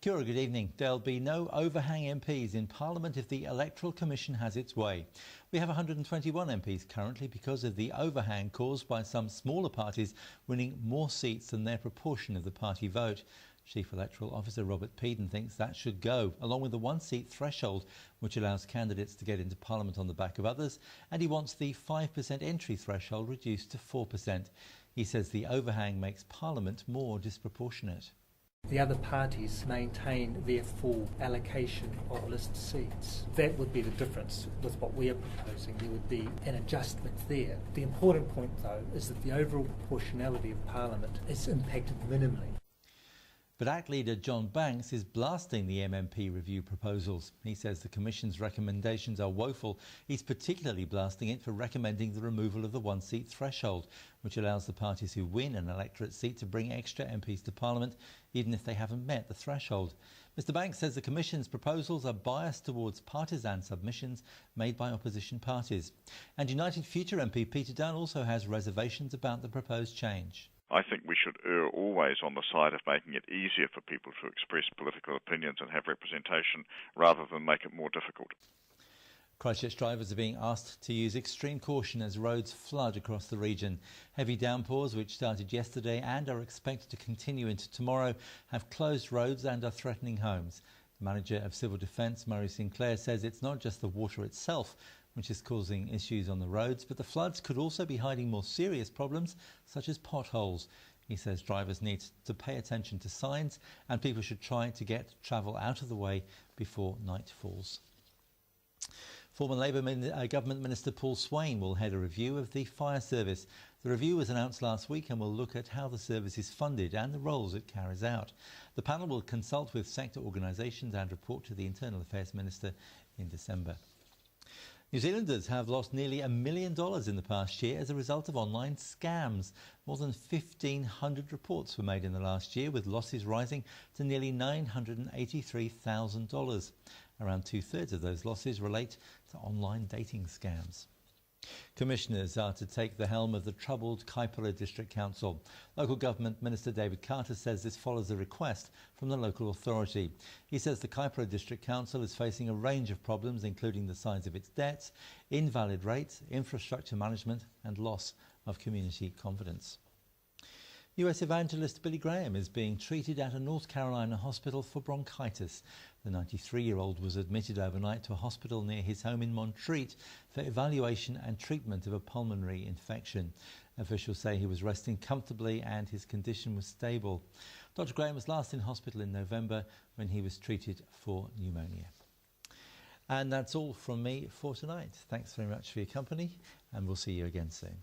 Kia ora, good evening. There'll be no overhang MPs in Parliament if the Electoral Commission has its way. We have 121 MPs currently because of the overhang caused by some smaller parties winning more seats than their proportion of the party vote. Chief Electoral Officer Robert Peden thinks that should go, along with the one-seat threshold, which allows candidates to get into Parliament on the back of others, and he wants the 5% entry threshold reduced to 4%. He says the overhang makes Parliament more disproportionate. The other parties maintain their full allocation of list seats. That would be the difference with what we are proposing. There would be an adjustment there. The important point, though, is that the overall proportionality of Parliament is impacted minimally. But ACT leader John Banks is blasting the MMP review proposals. He says the Commission's recommendations are woeful. He's particularly blasting it for recommending the removal of the one-seat threshold, which allows the parties who win an electorate seat to bring extra MPs to Parliament, even if they haven't met the threshold. Mr Banks says the Commission's proposals are biased towards partisan submissions made by opposition parties. And United Future MP Peter Dunn also has reservations about the proposed change. I think we should err always on the side of making it easier for people to express political opinions and have representation rather than make it more difficult. Christchurch drivers are being asked to use extreme caution as roads flood across the region. Heavy downpours, which started yesterday and are expected to continue into tomorrow, have closed roads and are threatening homes. The manager of Civil Defence, Murray Sinclair, says it's not just the water itself which is causing issues on the roads, but the floods could also be hiding more serious problems, such as potholes. He says drivers need to pay attention to signs and people should try to get travel out of the way before night falls. Former Labour Government Minister Paul Swain will head a review of the fire service. The review was announced last week and will look at how the service is funded and the roles it carries out. The panel will consult with sector organisations and report to the Internal Affairs Minister in December. New Zealanders have lost nearly $1 million in the past year as a result of online scams. More than 1,500 reports were made in the last year, with losses rising to nearly $983,000. Around two-thirds of those losses relate to online dating scams. Commissioners are to take the helm of the troubled Kaipara District Council. Local Government Minister David Carter says this follows a request from the local authority. He says the Kaipara District Council is facing a range of problems, including the size of its debts, invalid rates, infrastructure management and loss of community confidence. US Evangelist Billy Graham is being treated at a North Carolina hospital for bronchitis. The 93-year-old was admitted overnight to a hospital near his home in Montreat for evaluation and treatment of a pulmonary infection. Officials say he was resting comfortably and his condition was stable. Dr. Graham was last in hospital in November when he was treated for pneumonia. And that's all from me for tonight. Thanks very much for your company and we'll see you again soon.